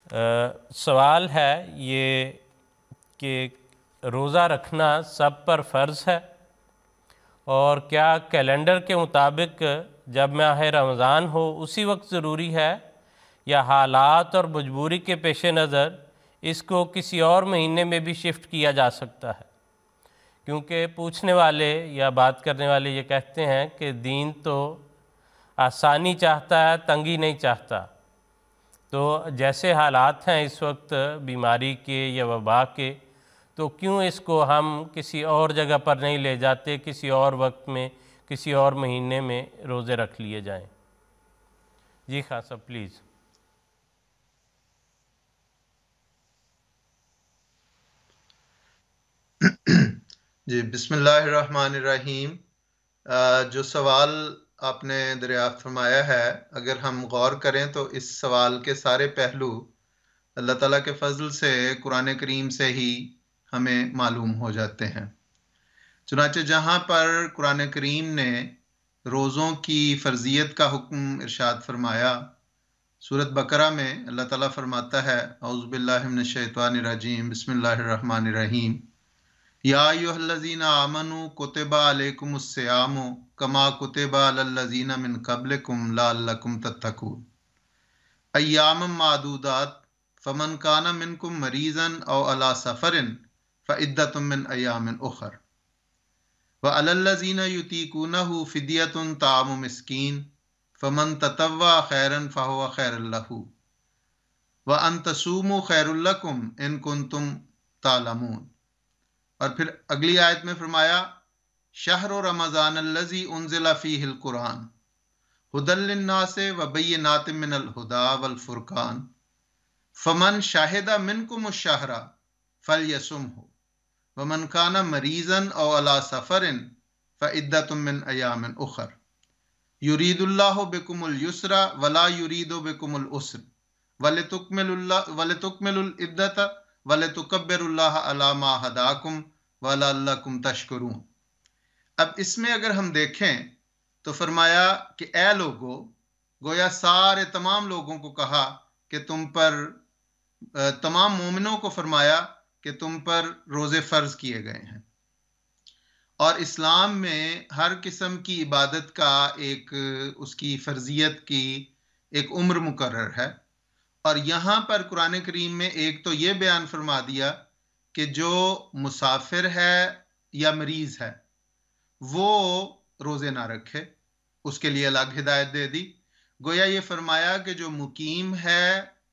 سوال ہے یہ کہ روزہ رکھنا سب پر فرض ہے، اور کیا کیلنڈر کے مطابق جب ماہ رمضان ہو اسی وقت ضروری ہے، یا حالات اور مجبوری کے پیش نظر اس کو کسی اور مہینے میں بھی شفٹ کیا جا سکتا ہے؟ کیونکہ پوچھنے والے یا بات کرنے والے یہ کہتے ہیں کہ دین تو آسانی چاہتا ہے، تنگی نہیں چاہتا، تو جیسے حالات ہیں اس وقت بیماری کے یا وبا کے، تو کیوں اس کو ہم کسی اور جگہ پر نہیں لے جاتے، کسی اور وقت میں، کسی اور مہینے میں روزے رکھ لیے جائیں؟ جی خان صاحب پلیز۔ جی بسم اللہ الرحمن الرحیم۔ جو سوال آپ نے دریافت فرمایا ہے، اگر ہم غور کریں تو اس سوال کے سارے پہلو اللہ تعالیٰ کے فضل سے قرآن کریم سے ہی ہمیں معلوم ہو جاتے ہیں۔ چنانچہ جہاں پر قرآن کریم نے روزوں کی فرضیت کا حکم ارشاد فرمایا، سورۃ بقرہ میں اللہ تعالیٰ فرماتا ہے، اعوذ باللہ من الشیطان الرجیم، بسم اللہ الرحمن الرحیم، یا ایھا الذین آمنوا کتب علیکم الصیام کما کتب علی الذین من قبلکم لعلکم تتقون ایاما معدودات فمن کان منکم مریضا او علی سفر فعدۃ من ایام اخر وعلی الذین یطیقونہ فدیۃ طعام مسکین فمن تطوع خیرا فہو خیر لہ وان تصوموا خیر لکم ان کنتم تعلمون۔ اور پھر اگلی آیت میں فرمایا، شہر رمضان الذی انزل فیہ القرآن ھدی للناس وبینات من الھدی والفرقان فمن شہد منکم الشہر فلیصمہ ومن کان مریضا او علی سفر فعدۃ من ایام اخر یرید اللہ بکم الیسر ولا یرید بکم العسر ولتکملوا العدۃ وَلِتُكَبِّرُوا اللَّهَ عَلَى مَا هَدَاكُمْ وَلَعَلَّكُمْ تَشْكُرُونَ۔ اب اس میں اگر ہم دیکھیں تو فرمایا کہ اے لوگو، گویا سارے تمام لوگوں کو کہا کہ تم پر، تمام مومنوں کو فرمایا کہ تم پر روزے فرض کیے گئے ہیں، اور اسلام میں ہر قسم کی عبادت کا ایک اس کی فرضیت کی ایک عمر مقرر ہے، اور یہاں پر قرآن کریم میں ایک تو یہ بیان فرما دیا کہ جو مسافر ہے یا مریض ہے وہ روزے نہ رکھے، اس کے لیے الگ ہدایت دے دی۔ گویا یہ فرمایا کہ جو مقیم ہے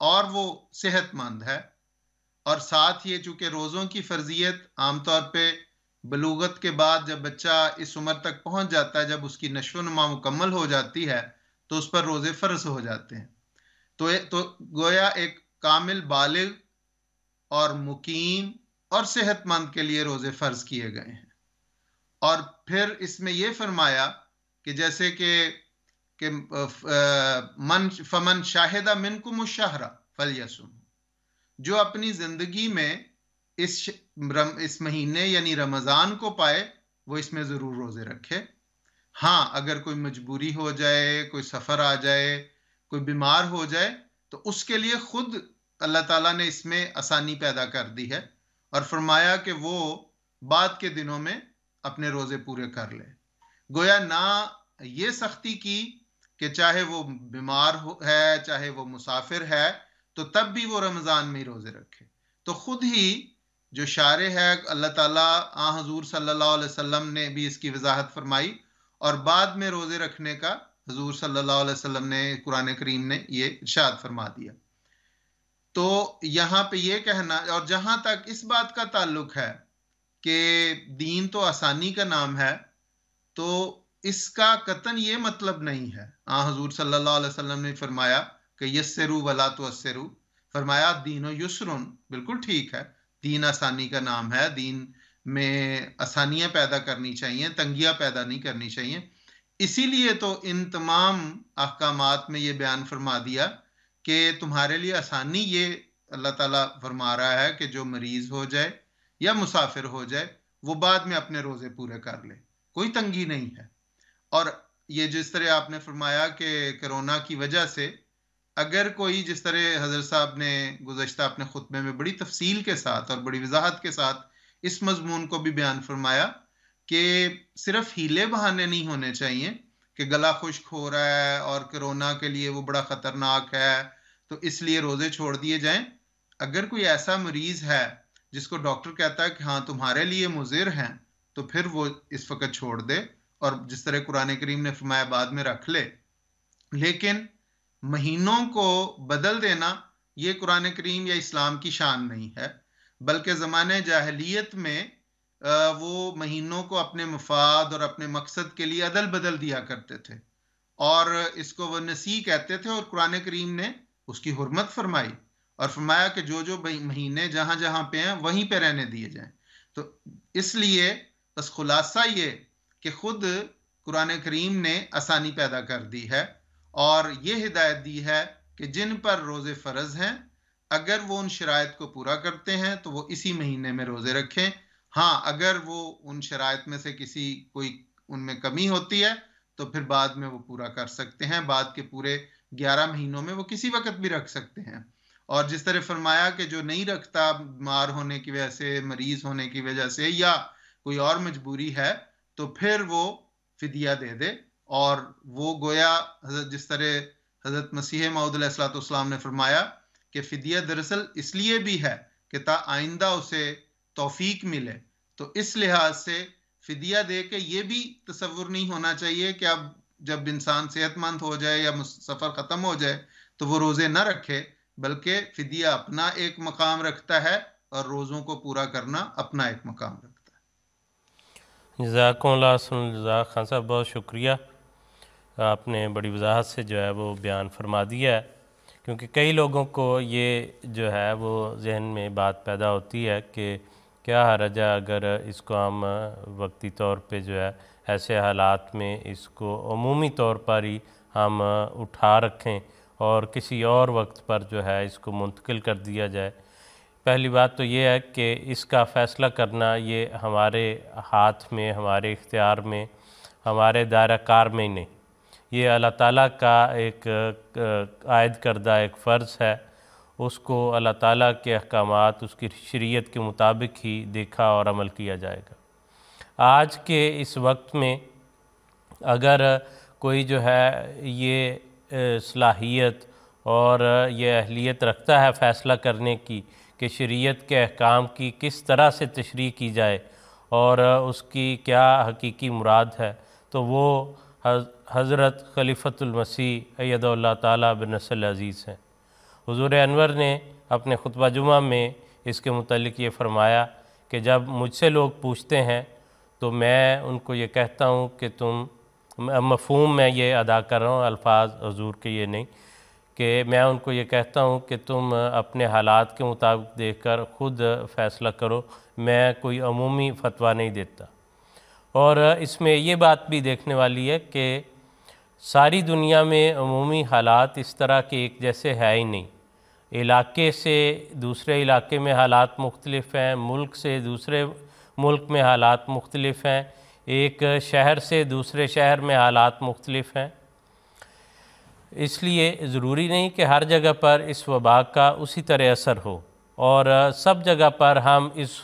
اور وہ صحت مند ہے، اور ساتھ یہ چونکہ روزوں کی فرضیت عام طور پہ بلوغت کے بعد جب بچہ اس عمر تک پہنچ جاتا ہے، جب اس کی نشو و نما مکمل ہو جاتی ہے تو اس پر روزے فرض ہو جاتے ہیں، تو گویا ایک کامل بالغ اور مقیم اور صحت مند کے لیے روزے فرض کیے گئے ہیں۔ اور پھر اس میں یہ فرمایا کہ جیسے کہ فمن شاہد منکم الشہر فلیصم، جو اپنی زندگی میں اس مہینے یعنی رمضان کو پائے وہ اس میں ضرور روزے رکھے۔ ہاں اگر کوئی مجبوری ہو جائے، کوئی سفر آ جائے، کوئی بیمار ہو جائے، تو اس کے لیے خود اللہ تعالیٰ نے اس میں آسانی پیدا کر دی ہے، اور فرمایا کہ وہ بعد کے دنوں میں اپنے روزے پورے کر لے۔ گویا نہ یہ سختی کی کہ چاہے وہ بیمار ہے، چاہے وہ مسافر ہے، تو تب بھی وہ رمضان میں ہی روزے رکھے۔ تو خود ہی جو شارع ہے اللہ تعالیٰ، حضور صلی اللہ علیہ وسلم نے بھی اس کی وضاحت فرمائی، اور بعد میں روزے رکھنے کا حضور صلی اللہ علیہ وسلم نے، قرآن کریم نے یہ ارشاد فرما دیا۔ تو یہاں پہ یہ کہنا، اور جہاں تک اس بات کا تعلق ہے کہ دین تو آسانی کا نام ہے، تو اس کا قطعاً یہ مطلب نہیں ہے۔ حضور صلی اللہ علیہ وسلم نے فرمایا کہ یسروا ولا تعسروا، فرمایا دین و یسرن، بالکل ٹھیک ہے، دین آسانی کا نام ہے، دین میں آسانیاں پیدا کرنی چاہیے، تنگیاں پیدا نہیں کرنی چاہیے۔ اسی لیے تو ان تمام احکامات میں یہ بیان فرما دیا کہ تمہارے لیے آسانی یہ اللہ تعالیٰ فرما رہا ہے کہ جو مریض ہو جائے یا مسافر ہو جائے وہ بعد میں اپنے روزے پورے کر لے، کوئی تنگی نہیں ہے۔ اور یہ جس طرح آپ نے فرمایا کہ کرونا کی وجہ سے اگر کوئی جس طرح حضرت صاحب نے گزشتہ اپنے خطبے میں بڑی تفصیل کے ساتھ اور بڑی وضاحت کے ساتھ اس مضمون کو بھی بیان فرمایا کہ صرف ہیلے بہانے نہیں ہونے چاہیے کہ گلا خشک ہو رہا ہے اور کرونا کے لیے وہ بڑا خطرناک ہے تو اس لیے روزے چھوڑ دیے جائیں. اگر کوئی ایسا مریض ہے جس کو ڈاکٹر کہتا ہے کہ ہاں تمہارے لیے مضر ہیں تو پھر وہ اس وقت چھوڑ دے اور جس طرح قرآن کریم نے فرمایا بعد میں رکھ لے. لیکن مہینوں کو بدل دینا یہ قرآن کریم یا اسلام کی شان نہیں ہے، بلکہ زمانے جاہلیت میں وہ مہینوں کو اپنے مفاد اور اپنے مقصد کے لیے عدل بدل دیا کرتے تھے اور اس کو وہ نسی کہتے تھے، اور قرآن کریم نے اس کی حرمت فرمائی اور فرمایا کہ جو مہینے جہاں جہاں پہ ہیں وہیں پہ رہنے دیے جائیں. تو اس لیے بس خلاصہ یہ کہ خود قرآن کریم نے آسانی پیدا کر دی ہے اور یہ ہدایت دی ہے کہ جن پر روزے فرض ہیں اگر وہ ان شرائط کو پورا کرتے ہیں تو وہ اسی مہینے میں روزے رکھیں. ہاں اگر وہ ان شرائط میں سے کوئی ان میں کمی ہوتی ہے تو پھر بعد میں وہ پورا کر سکتے ہیں، بعد کے پورے 11 مہینوں میں وہ کسی وقت بھی رکھ سکتے ہیں. اور جس طرح فرمایا کہ جو نہیں رکھتا بیمار ہونے کی وجہ سے، مریض ہونے کی وجہ سے یا کوئی اور مجبوری ہے تو پھر وہ فدیہ دے دے. اور وہ گویا جس طرح حضرت مسیح موعود علیہ الصلوۃ والسلام نے فرمایا کہ فدیہ دراصل اس لیے بھی ہے کہ تا آئندہ اسے توفیق ملے، تو اس لحاظ سے فدیہ دے کے یہ بھی تصور نہیں ہونا چاہیے کہ اب جب انسان صحت مند ہو جائے یا سفر ختم ہو جائے تو وہ روزے نہ رکھے، بلکہ فدیہ اپنا ایک مقام رکھتا ہے اور روزوں کو پورا کرنا اپنا ایک مقام رکھتا ہے. جزاکم اللہ حسن جزاک خان صاحب، بہت شکریہ. آپ نے بڑی وضاحت سے جو ہے وہ بیان فرما دیا ہے، کیونکہ کئی لوگوں کو یہ جو ہے وہ ذہن میں بات پیدا ہوتی ہے کہ کیا حرج ہے اگر اس کو ہم وقتی طور پہ جو ہے ایسے حالات میں اس کو عمومی طور پر ہی ہم اٹھا رکھیں اور کسی اور وقت پر جو ہے اس کو منتقل کر دیا جائے. پہلی بات تو یہ ہے کہ اس کا فیصلہ کرنا یہ ہمارے ہاتھ میں، ہمارے اختیار میں، ہمارے دائرہ کار میں ہی نہیں، یہ اللہ تعالیٰ کا ایک عائد کردہ ایک فرض ہے. اس کو اللہ تعالیٰ کے احکامات، اس کی شریعت کے مطابق ہی دیکھا اور عمل کیا جائے گا. آج کے اس وقت میں اگر کوئی جو ہے یہ صلاحیت اور یہ اہلیت رکھتا ہے فیصلہ کرنے کی کہ شریعت کے احکام کی کس طرح سے تشریح کی جائے اور اس کی کیا حقیقی مراد ہے، تو وہ حضرت خلیفۃ المسیح ایدہ اللہ تعالیٰ بنصر العزیز ہیں. حضور انور نے اپنے خطبہ جمعہ میں اس کے متعلق یہ فرمایا کہ جب مجھ سے لوگ پوچھتے ہیں تو میں ان کو یہ کہتا ہوں کہ تم، مفہوم میں یہ ادا کر رہا ہوں، الفاظ حضور کے یہ نہیں، کہ میں ان کو یہ کہتا ہوں کہ تم اپنے حالات کے مطابق دیکھ کر خود فیصلہ کرو، میں کوئی عمومی فتویٰ نہیں دیتا. اور اس میں یہ بات بھی دیکھنے والی ہے کہ ساری دنیا میں عمومی حالات اس طرح کے ایک جیسے ہے ہی نہیں. علاقے سے دوسرے علاقے میں حالات مختلف ہیں، ملک سے دوسرے ملک میں حالات مختلف ہیں، ایک شہر سے دوسرے شہر میں حالات مختلف ہیں. اس لیے ضروری نہیں کہ ہر جگہ پر اس وبا کا اسی طرح اثر ہو اور سب جگہ پر ہم اس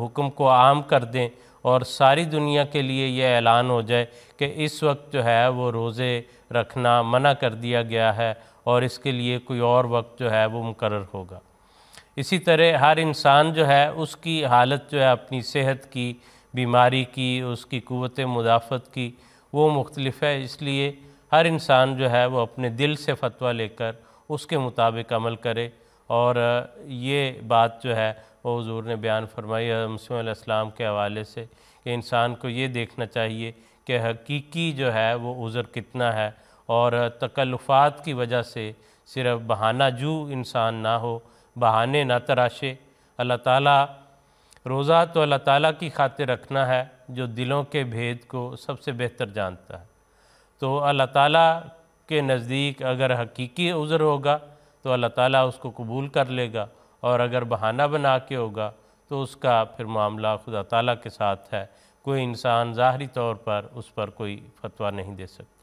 حکم کو عام کر دیں اور ساری دنیا کے لیے یہ اعلان ہو جائے کہ اس وقت جو ہے وہ روزے رکھنا منع کر دیا گیا ہے اور اس کے لیے کوئی اور وقت جو ہے وہ مقرر ہوگا. اسی طرح ہر انسان جو ہے اس کی حالت جو ہے اپنی صحت کی، بیماری کی، اس کی قوت مدافعت کی، وہ مختلف ہے. اس لیے ہر انسان جو ہے وہ اپنے دل سے فتویٰ لے کر اس کے مطابق عمل کرے. اور یہ بات جو ہے وہ حضور نے بیان فرمائی مسیح علیہ السلام کے حوالے سے کہ انسان کو یہ دیکھنا چاہیے کہ حقیقی جو ہے وہ عذر کتنا ہے اور تکلفات کی وجہ سے صرف بہانہ جو انسان نہ ہو، بہانے نہ تراشے. اللہ تعالیٰ روزہ تو اللہ تعالیٰ کی خاطر رکھنا ہے جو دلوں کے بھید کو سب سے بہتر جانتا ہے. تو اللہ تعالیٰ کے نزدیک اگر حقیقی عذر ہوگا تو اللہ تعالیٰ اس کو قبول کر لے گا، اور اگر بہانہ بنا کے ہوگا تو اس کا پھر معاملہ خدا تعالیٰ کے ساتھ ہے. کوئی انسان ظاہری طور پر اس پر کوئی فتویٰ نہیں دے سکتا.